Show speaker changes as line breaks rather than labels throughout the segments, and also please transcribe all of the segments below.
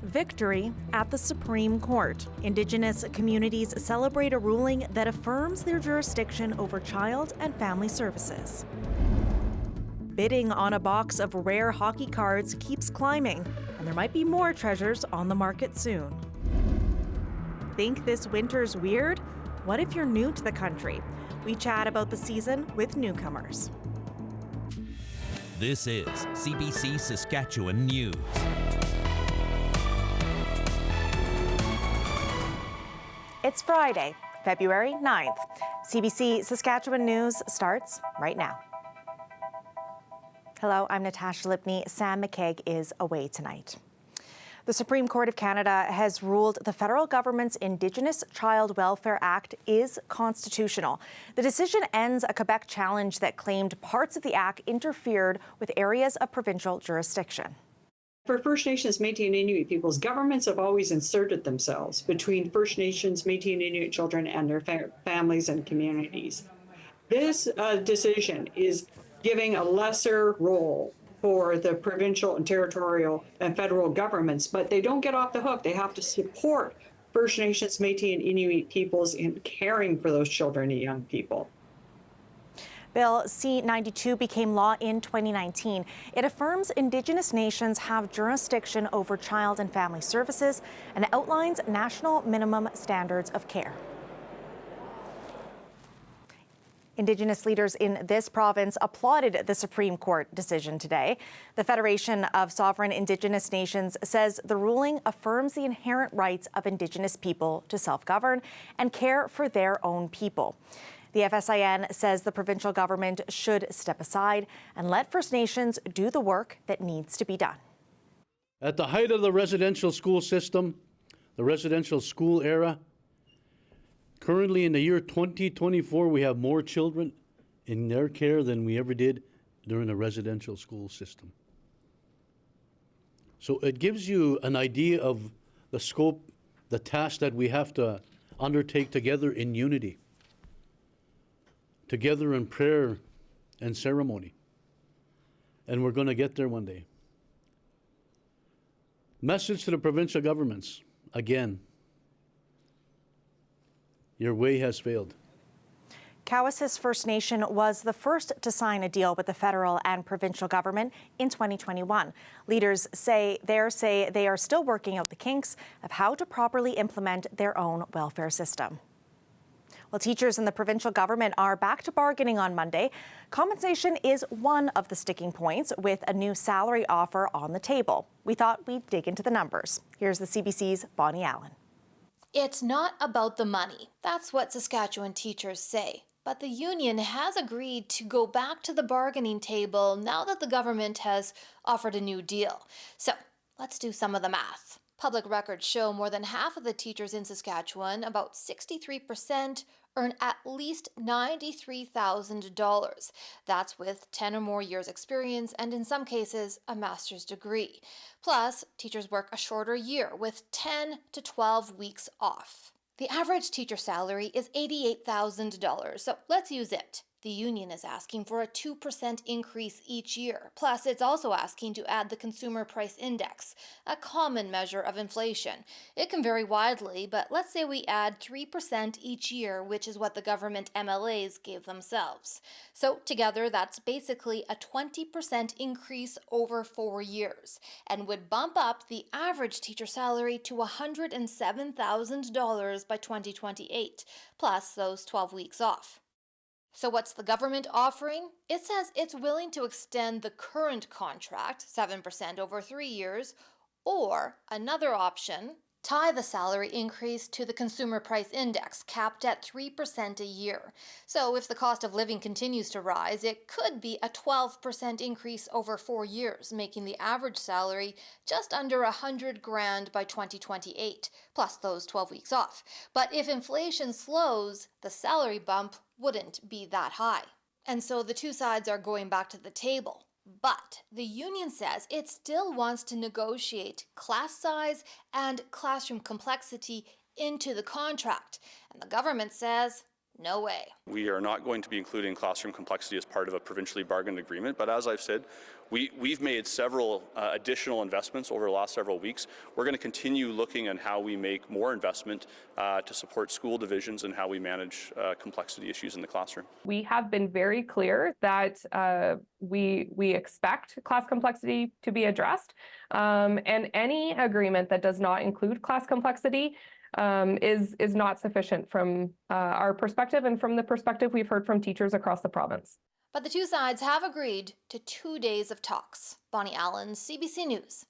Victory at the Supreme Court. Indigenous communities celebrate a ruling that affirms their jurisdiction over child and family services. Bidding on a box of rare hockey cards keeps climbing, and there might be more treasures on the market soon. Think this winter's weird? What if you're new to the country? We chat about the season with newcomers.
This is CBC Saskatchewan News.
It's Friday, February 9th. CBC Saskatchewan News starts right now. Hello, I'm Natasha Lipney. Sam McKeag is away tonight. The Supreme Court of Canada has ruled the federal government's Indigenous Child Welfare Act is constitutional. The decision ends a Quebec challenge that claimed parts of the act interfered with areas of provincial jurisdiction.
For First Nations, Métis and Inuit peoples, governments have always inserted themselves between First Nations, Métis and Inuit children and their families and communities. This decision is giving a lesser role for the provincial and territorial and federal governments, but they don't get off the hook. They have to support First Nations, Métis and Inuit peoples in caring for those children and young people.
Bill C-92 became law in 2019. It affirms Indigenous nations have jurisdiction over child and family services and outlines national minimum standards of care. Indigenous leaders in this province applauded the Supreme Court decision today. The Federation of Sovereign Indigenous Nations says the ruling affirms the inherent rights of Indigenous people to self-govern and care for their own people. The FSIN says the provincial government should step aside and let First Nations do the work that needs to be done.
At the height of the residential school system, the residential school era, currently in the year 2024, we have more children in their care than we ever did during the residential school system. So it gives you an idea of the scope, the task that we have to undertake together in unity, together in prayer and ceremony. And we're going to get there one day. Message to the provincial governments, again, your way has failed.
Cowessess First Nation was the first to sign a deal with the federal and provincial government in 2021. Leaders say they are still working out the kinks of how to properly implement their own welfare system. Well, teachers in the provincial government are back to bargaining on Monday. Compensation is one of the sticking points, with a new salary offer on the table. We thought we'd dig into the numbers. Here's the CBC's Bonnie Allen.
It's not about the money. That's what Saskatchewan teachers say. But the union has agreed to go back to the bargaining table now that the government has offered a new deal. So let's do some of the math. Public records show more than half of the teachers in Saskatchewan, about 63%, earn at least $93,000. That's with 10 or more years experience and in some cases a master's degree. Plus, teachers work a shorter year with 10 to 12 weeks off. The average teacher salary is $88,000, so let's use it. The union is asking for a 2% increase each year. Plus, it's also asking to add the Consumer Price Index, a common measure of inflation. It can vary widely, but let's say we add 3% each year, which is what the government MLAs gave themselves. So together, that's basically a 20% increase over 4 years, and would bump up the average teacher salary to $107,000 by 2028, plus those 12 weeks off. So what's the government offering? It says it's willing to extend the current contract, 7% over 3 years, or another option, tie the salary increase to the Consumer Price Index, capped at 3% a year. So if the cost of living continues to rise, it could be a 12% increase over 4 years, making the average salary just under $100,000 by 2028, plus those 12 weeks off. But if inflation slows, the salary bump wouldn't be that high. And so the two sides are going back to the table. But the union says it still wants to negotiate class size and classroom complexity into the contract. And the government says, No way.
We are not going to be including classroom complexity as part of a provincially bargained agreement, but as I've said, we've made several additional investments over the last several weeks. We're going to continue looking at how we make more investment to support school divisions and how we manage complexity issues in the classroom.
We have been very clear that we expect class complexity to be addressed, and any agreement that does not include class complexity is not sufficient from our perspective and from the perspective we've heard from teachers across the province.
But the two sides have agreed to 2 days of talks. Bonnie Allen, CBC News.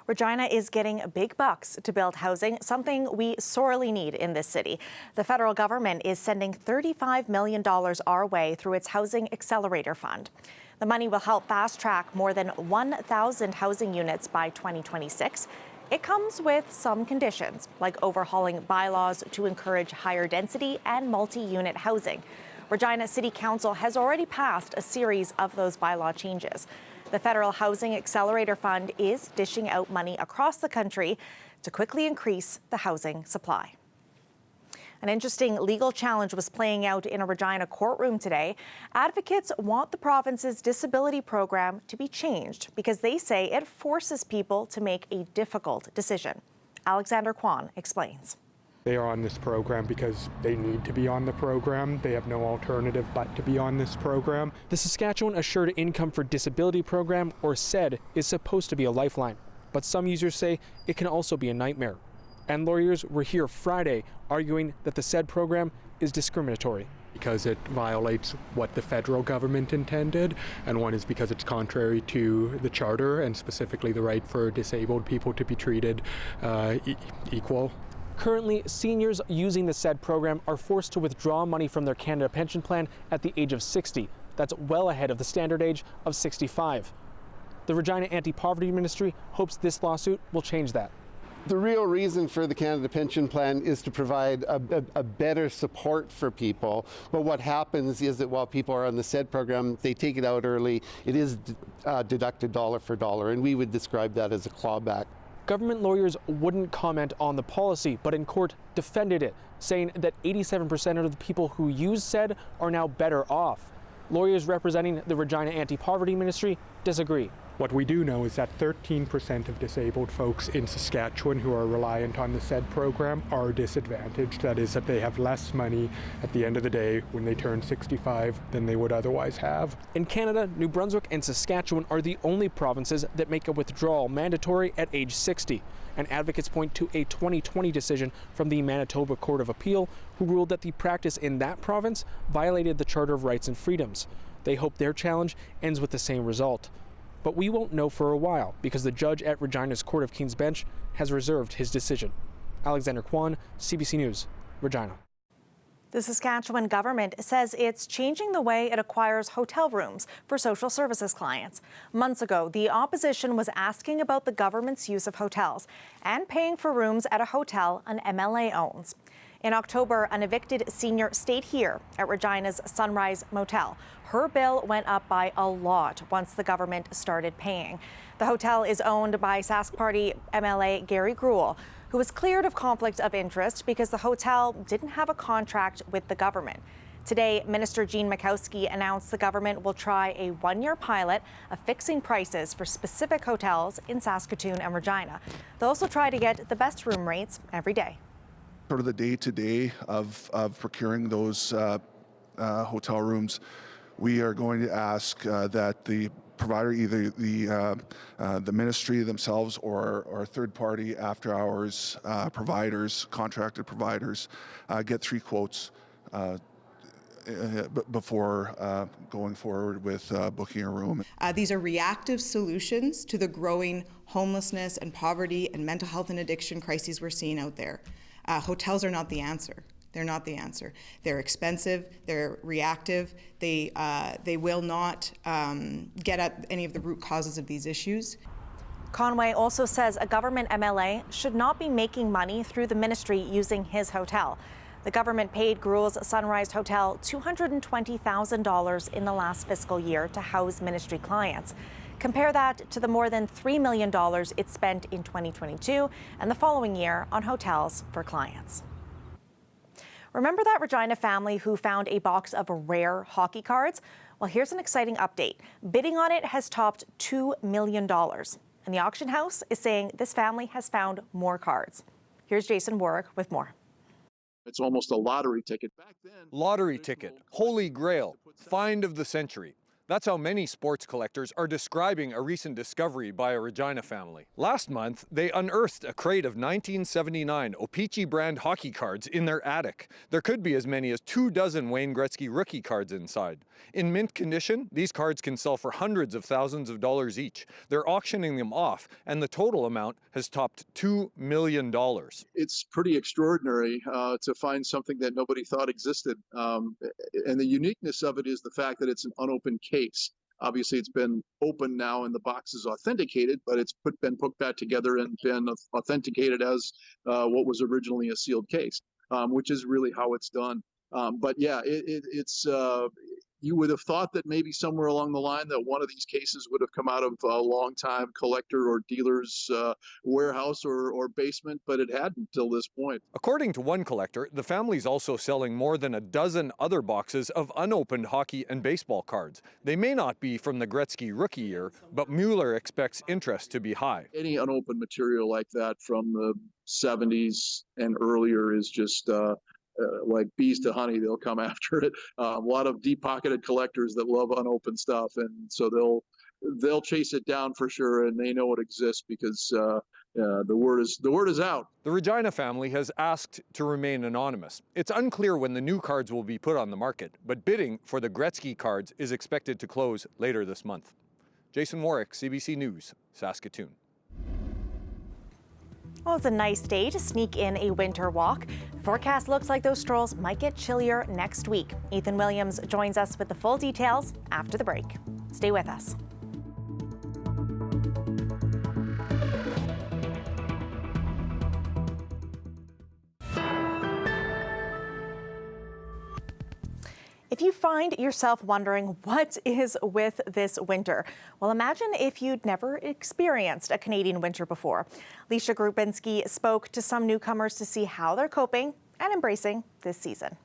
Regina is getting big bucks to build housing, something we sorely need in this city. The federal government is sending $35 million our way through its Housing Accelerator Fund. The money will help fast-track more than 1,000 housing units by 2026. It comes with some conditions, like overhauling bylaws to encourage higher density and multi-unit housing. Regina City Council has already passed a series of those bylaw changes. The Federal Housing Accelerator Fund is dishing out money across the country to quickly increase the housing supply. An interesting legal challenge was playing out in a Regina courtroom today. Advocates want the province's disability program to be changed because they say it forces people to make a difficult decision. Alexander Kwan explains.
They are on this program because they need to be on the program. They have no alternative but to be on this program.
The Saskatchewan Assured Income for Disability Program, or SAID, is supposed to be a lifeline, but some users say it can also be a nightmare. And lawyers were here Friday arguing that the SAID program is discriminatory.
Because it violates what the federal government intended, and one is because it's contrary to the charter and specifically the right for disabled people to be treated equal.
Currently, seniors using the SAID program are forced to withdraw money from their Canada Pension Plan at the age of 60. That's well ahead of the standard age of 65. The Regina Anti-Poverty Ministry hopes this lawsuit will change that.
The real reason for the Canada Pension Plan is to provide a better support for people. But what happens is that while people are on the SAID program, they take it out early. It is deducted dollar for dollar, and we would describe that as a clawback.
Government lawyers wouldn't comment on the policy, but in court defended it, saying that 87% of the people who use SAID are now better off. Lawyers representing the Regina Anti-Poverty Ministry disagree.
What we do know is that 13% of disabled folks in Saskatchewan who are reliant on the SAID program are disadvantaged. That is, that they have less money at the end of the day when they turn 65 than they would otherwise have.
In Canada, New Brunswick and Saskatchewan are the only provinces that make a withdrawal mandatory at age 60. And advocates point to a 2020 decision from the Manitoba Court of Appeal, who ruled that the practice in that province violated the Charter of Rights and Freedoms. They hope their challenge ends with the same result. But we won't know for a while because the judge at Regina's Court of King's Bench has reserved his decision. Alexander Kwan, CBC News, Regina.
The Saskatchewan government says it's changing the way it acquires hotel rooms for social services clients. Months ago, the opposition was asking about the government's use of hotels and paying for rooms at a hotel an MLA owns. In October, an evicted senior stayed here at Regina's Sunrise Motel. Her bill went up by a lot once the government started paying. The hotel is owned by Sask Party MLA Gary Gruel, who was cleared of conflict of interest because the hotel didn't have a contract with the government. Today, Minister Jean Makowski announced the government will try a one-year pilot of fixing prices for specific hotels in Saskatoon and Regina. They'll also try to get the best room rates every day.
Sort of the day-to-day of procuring those hotel rooms, we are going to ask that the provider, either the ministry themselves or third-party after-hours providers, contracted providers, get 3 quotes before going forward with booking a room.
These are reactive solutions to the growing homelessness and poverty and mental health and addiction crises we're seeing out there. Hotels are not the answer. They're not the answer. They're expensive, they're reactive, they will not get at any of the root causes of these issues.
Conway also says a government MLA should not be making money through the ministry using his hotel. The government paid Gruel's Sunrise Hotel $220,000 in the last fiscal year to house ministry clients. Compare that to the more than $3 million it spent in 2022 and the following year on hotels for clients. Remember that Regina family who found a box of rare hockey cards? Well, here's an exciting update. Bidding on it has topped $2 million. And the auction house is saying this family has found more cards. Here's Jason Warwick with more.
It's almost a lottery ticket. Back then,
lottery ticket, holy grail, find of the century. That's how many sports collectors are describing a recent discovery by a Regina family. Last month, they unearthed a crate of 1979 O-Pee-Chee brand hockey cards in their attic. There could be as many as 24 Wayne Gretzky rookie cards inside. In mint condition, these cards can sell for hundreds of thousands of dollars each. They're auctioning them off, and the total amount has topped $2 million.
It's pretty extraordinary to find something that nobody thought existed. And the uniqueness of it is the fact that it's an unopened case. Obviously, it's been opened now and the box is authenticated, but it's been put back together and been authenticated as what was originally a sealed case, which is really how it's done. But yeah, it's you would have thought that maybe somewhere along the line that one of these cases would have come out of a longtime collector or dealer's warehouse or basement, but it hadn't until this point.
According to one collector, the family's also selling more than a dozen other boxes of unopened hockey and baseball cards. They may not be from the Gretzky rookie year, but Mueller expects interest to be high.
Any unopened material like that from the 70s and earlier is just like bees to honey. They'll come after it. A lot of deep-pocketed collectors that love unopened stuff, and so they'll chase it down for sure, and they know it exists because the word is out.
The Regina family has asked to remain anonymous. It's unclear when the new cards will be put on the market, but bidding for the Gretzky cards is expected to close later this month. Jason Warwick, CBC News, Saskatoon.
Well, it's a nice day to sneak in a winter walk. The forecast looks like those strolls might get chillier next week. Ethan Williams joins us with the full details after the break. Stay with us. If you find yourself wondering what is with this winter, well, imagine if you'd never experienced a Canadian winter before. Leisha Grubinski spoke to some newcomers to see how they're coping and embracing this season.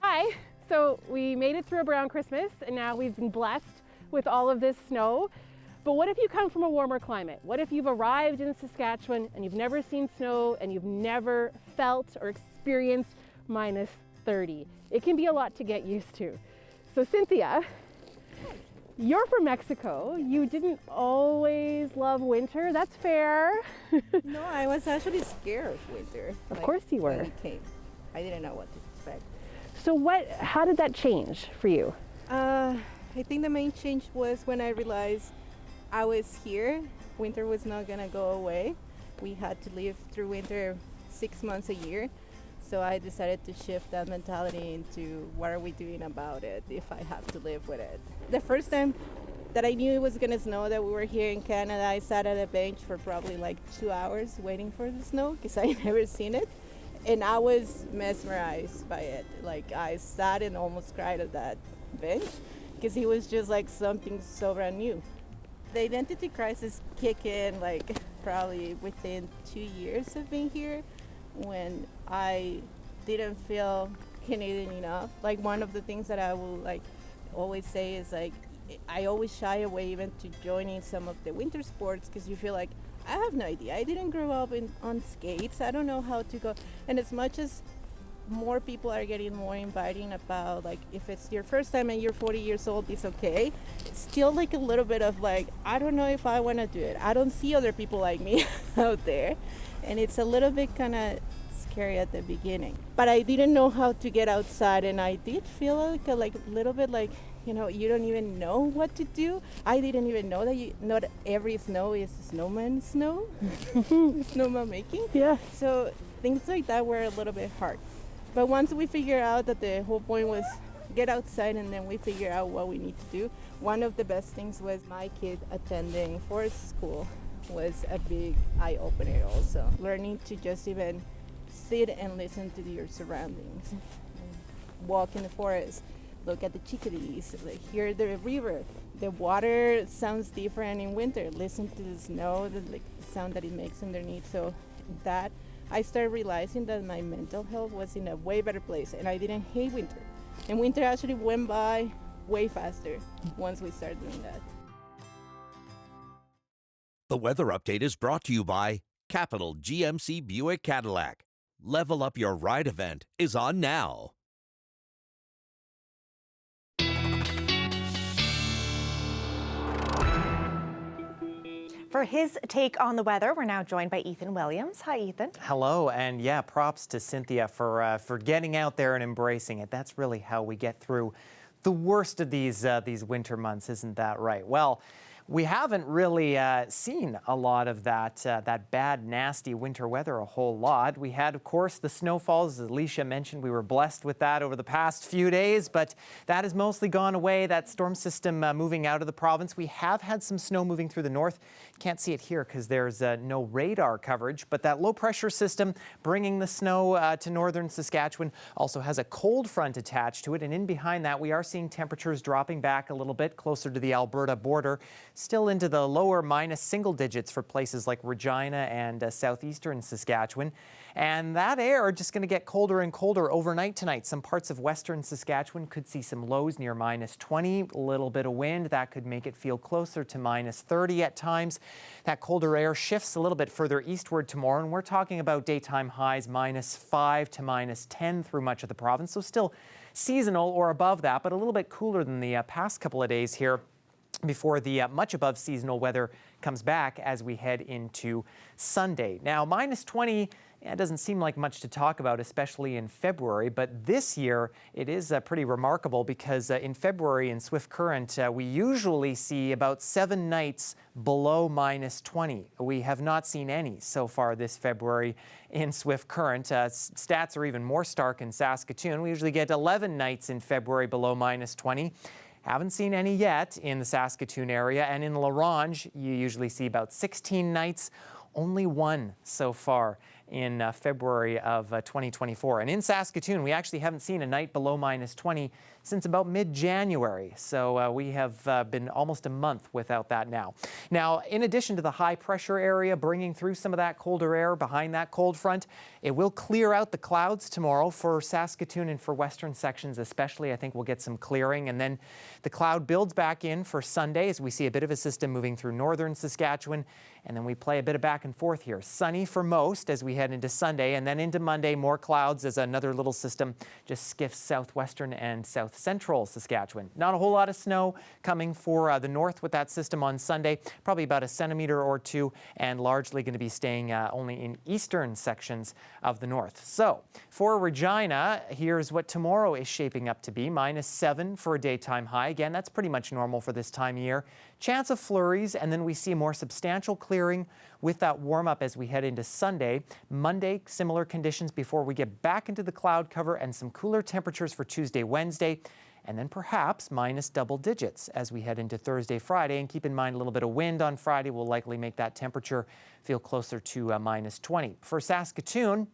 Hi, so we made it through a brown Christmas and now we've been blessed with all of this snow. But what if you come from a warmer climate? What if you've arrived in Saskatchewan and you've never seen snow and you've never felt or experienced minus 30? It can be a lot to get used to. So Cynthia, you're from Mexico. You didn't always love winter. That's fair.
No, I was actually scared of winter.
Of course you were.
When it came. I didn't know what to expect.
So how did that change for you?
I think the main change was when I realized I was here. Winter was not gonna go away. We had to live through winter 6 months a year. So I decided to shift that mentality into what are we doing about it if I have to live with it. The first time that I knew it was gonna snow, that we were here in Canada, I sat at a bench for probably like 2 hours waiting for the snow because I never seen it. And I was mesmerized by it. Like I sat and almost cried at that bench because it was just like something so brand new. The identity crisis kicked in like probably within 2 years of being here, when I didn't feel Canadian enough. Like one of the things that I will like always say is like I always shy away even to joining some of the winter sports because you feel like I have no idea. I didn't grow up on skates. I don't know how to go. And as much as more people are getting more inviting about like if it's your first time and you're 40 years old, it's okay. It's still like a little bit of like I don't know if I want to do it. I don't see other people like me out there. And it's a little bit kind of scary at the beginning. But I didn't know how to get outside, and I did feel like a little bit like, you know, you don't even know what to do. I didn't even know that not every snow is snowman snow, snowman making.
Yeah.
So things like that were a little bit hard. But once we figured out that the whole point was get outside and then we figure out what we need to do, one of the best things was my kid attending forest school was a big eye-opener also. Learning to just even sit and listen to your surroundings. Walk in the forest, look at the chickadees, hear the river. The water sounds different in winter. Listen to the snow, the sound that it makes underneath. So that I started realizing that my mental health was in a way better place, and I didn't hate winter. And winter actually went by way faster once we started doing that.
The weather update is brought to you by Capital GMC Buick Cadillac. Level Up Your Ride event is on now.
For his take on the weather, we're now joined by Ethan Williams. Hi, Ethan.
Hello, and yeah, props to Cynthia for getting out there and embracing it. That's really how we get through the worst of these winter months, isn't that right? Well, we haven't really seen a lot of that bad, nasty winter weather a whole lot. We had, of course, the snowfalls, as Alicia mentioned. We were blessed with that over the past few days, but that has mostly gone away. That storm system moving out of the province. We have had some snow moving through the north. Can't see it here because there's no radar coverage, but that low pressure system bringing the snow to northern Saskatchewan also has a cold front attached to it, and in behind that we are seeing temperatures dropping back a little bit closer to the Alberta border. Still into the lower minus single digits for places like Regina and southeastern Saskatchewan. And that air just going to get colder and colder overnight tonight. Some parts of western Saskatchewan could see some lows near minus 20. A little bit of wind. That could make it feel closer to minus 30 at times. That colder air shifts a little bit further eastward tomorrow, and we're talking about daytime highs minus 5 to minus 10 through much of the province. So still seasonal or above that, but a little bit cooler than the past couple of days here before the much above seasonal weather comes back as we head into Sunday. Now, minus 20, it doesn't seem like much to talk about, especially in February, but this year it is pretty remarkable because in February in Swift Current, we usually see about 7 nights below minus 20. We have not seen any so far this February in Swift Current. Stats are even more stark in Saskatoon. We usually get 11 nights in February below minus 20. Haven't seen any yet in the Saskatoon area, and in La Ronge, you usually see about 16 nights, only 1 so far in February of 2024. And in Saskatoon, we actually haven't seen a night below minus 20 since about mid-January. So we have been almost a month without that now. Now, in addition to the high pressure area bringing through some of that colder air behind that cold front, it will clear out the clouds tomorrow for Saskatoon and for western sections especially. I think we'll get some clearing, and then the cloud builds back in for Sunday as we see a bit of a system moving through northern Saskatchewan, and then we play a bit of back and forth here. Sunny for most as we head into Sunday, and then into Monday, more clouds as another little system just skiffs southwestern and south central Saskatchewan. Not a whole lot of snow coming for the north with that system on Sunday, probably about 1 centimeter or 2, and largely going to be staying only in eastern sections of the north. So for Regina, here's what tomorrow is shaping up to be. minus 7 for a daytime high. Again, that's pretty much normal for this time of year. Chance of flurries, and then we see more substantial clearing with that warm up as we head into Sunday. Monday, similar conditions before we get back into the cloud cover and some cooler temperatures for Tuesday, Wednesday, and then perhaps minus double digits as we head into Thursday, Friday. And keep in mind a little bit of wind on Friday will likely make that temperature feel closer to minus 20. For Saskatoon,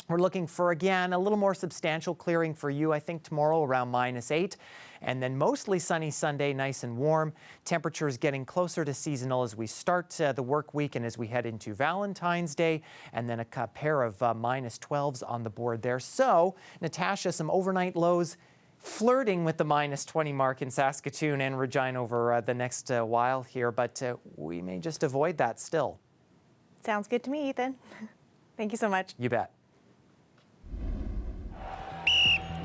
we're looking for, again, a little more substantial clearing for you, I think, tomorrow around minus 8. And then mostly sunny Sunday, nice and warm. Temperatures getting closer to seasonal as we start the work week and as we head into Valentine's Day. And then a pair of minus 12s on the board there. So, Natasha, some overnight lows flirting with the minus 20 mark in Saskatoon and Regina over the next while here. But we may just avoid that still.
Sounds good to me, Ethan. Thank you so much.
You bet.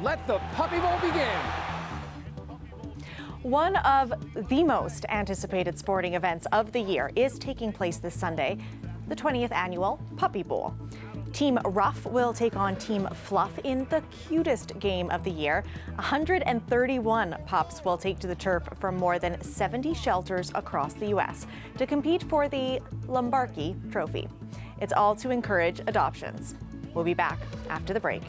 Let the Puppy Bowl begin.
One of the most anticipated sporting events of the year is taking place this Sunday, the 20th annual Puppy Bowl. Team Rough will take on Team Fluff in the cutest game of the year. 131 pups will take to the turf from more than 70 shelters across the U.S. to compete for the Lombardi Trophy. It's all to encourage adoptions. We'll be back after the break.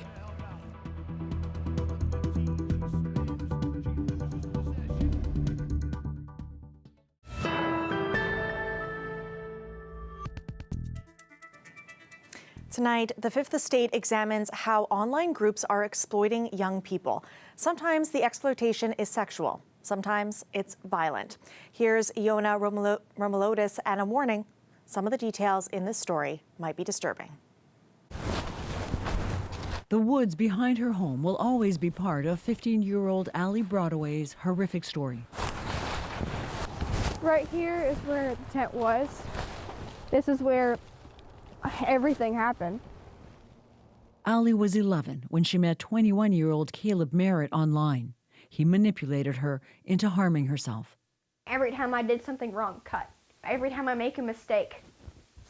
Tonight, the Fifth Estate examines how online groups are exploiting young people. Sometimes the exploitation is sexual, sometimes it's violent. Here's Iona Romulodis and a warning. Some of the details in this story might be disturbing.
The woods behind her home will always be part of 15-year-old Ali Broadway's horrific story.
Right here is where the tent was. This is where everything happened.
Ali was 11 when she met 21-year-old Caleb Merritt online. He manipulated her into harming herself.
Every time I did something wrong, cut. Every time I make a mistake,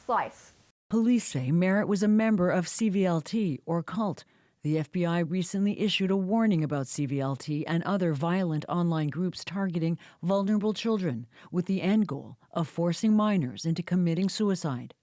slice.
Police say Merritt was a member of CVLT, or cult. The FBI recently issued a warning about CVLT and other violent online groups targeting vulnerable children, with the end goal of forcing minors into committing suicide.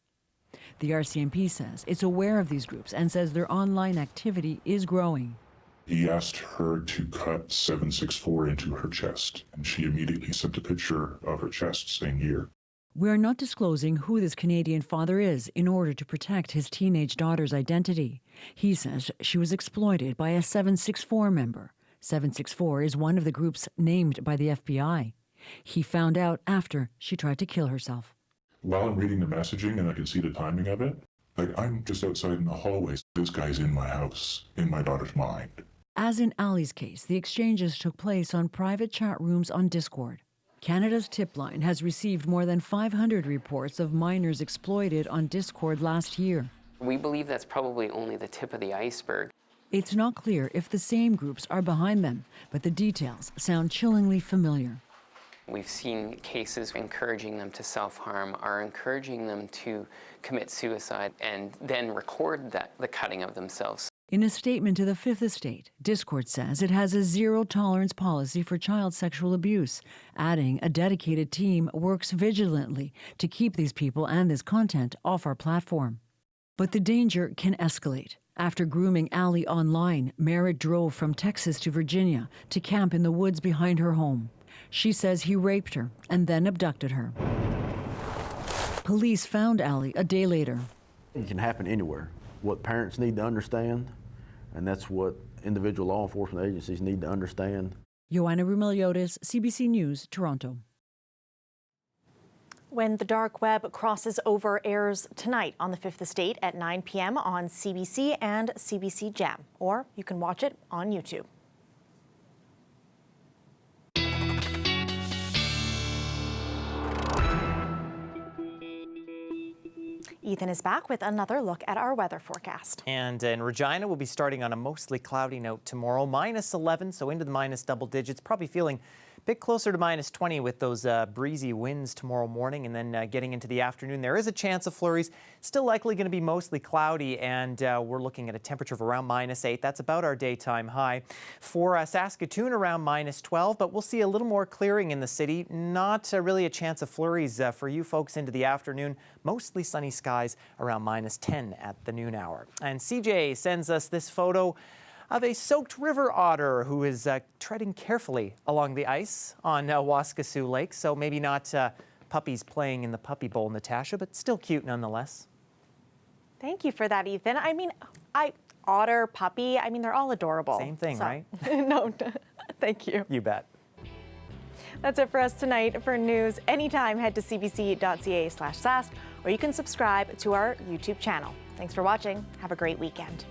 The RCMP says it's aware of these groups and says their online activity is growing.
He asked her to cut 764 into her chest, and she immediately sent a picture of her chest saying here.
We are not disclosing who this Canadian father is in order to protect his teenage daughter's identity. He says she was exploited by a 764 member. 764 is one of the groups named by the FBI. He found out after she tried to kill herself.
While I'm reading the messaging and I can see the timing of it, I'm just outside in the hallways. This guy's in my house, in my daughter's mind.
As in Ali's case, the exchanges took place on private chat rooms on Discord. Canada's tip line has received more than 500 reports of minors exploited on Discord last year.
We believe that's probably only the tip of the iceberg.
It's not clear if the same groups are behind them, but the details sound chillingly familiar.
We've seen cases encouraging them to self-harm, are encouraging them to commit suicide, and then record the cutting of themselves.
In a statement to the Fifth Estate, Discord says it has a zero-tolerance policy for child sexual abuse, adding a dedicated team works vigilantly to keep these people and this content off our platform. But the danger can escalate. After grooming Ali online, Merritt drove from Texas to Virginia to camp in the woods behind her home. She says he raped her and then abducted her. Police found Ali a day later.
It can happen anywhere. What parents need to understand, and that's what individual law enforcement agencies need to understand.
Joanna Rumiliotis, CBC News, Toronto.
When the Dark Web Crosses Over airs tonight on the Fifth Estate at 9 p.m. on CBC and CBC Gem, or you can watch it on YouTube. Ethan is back with another look at our weather forecast.
And in Regina, we'll be starting on a mostly cloudy note tomorrow. -11, so into the minus double digits. Probably feeling a bit closer to -20 with those breezy winds tomorrow morning. And then getting into the afternoon, there is a chance of flurries. Still likely going to be mostly cloudy, and we're looking at a temperature of around -8. That's about our daytime high. For Saskatoon, around -12, but we'll see a little more clearing in the city. Not really a chance of flurries for you folks into the afternoon. Mostly sunny skies around -10 at the noon hour. And CJ sends us this photo of a soaked river otter who is treading carefully along the ice on Waskesiu Lake. So maybe not puppies playing in the puppy bowl, Natasha, but still cute nonetheless.
Thank you for that, Ethan. I mean, otter, puppy, I mean, they're all adorable.
Same thing, right?
No, thank you.
You bet.
That's it for us tonight. For news anytime, head to cbc.ca/sask, or you can subscribe to our YouTube channel. Thanks for watching. Have a great weekend.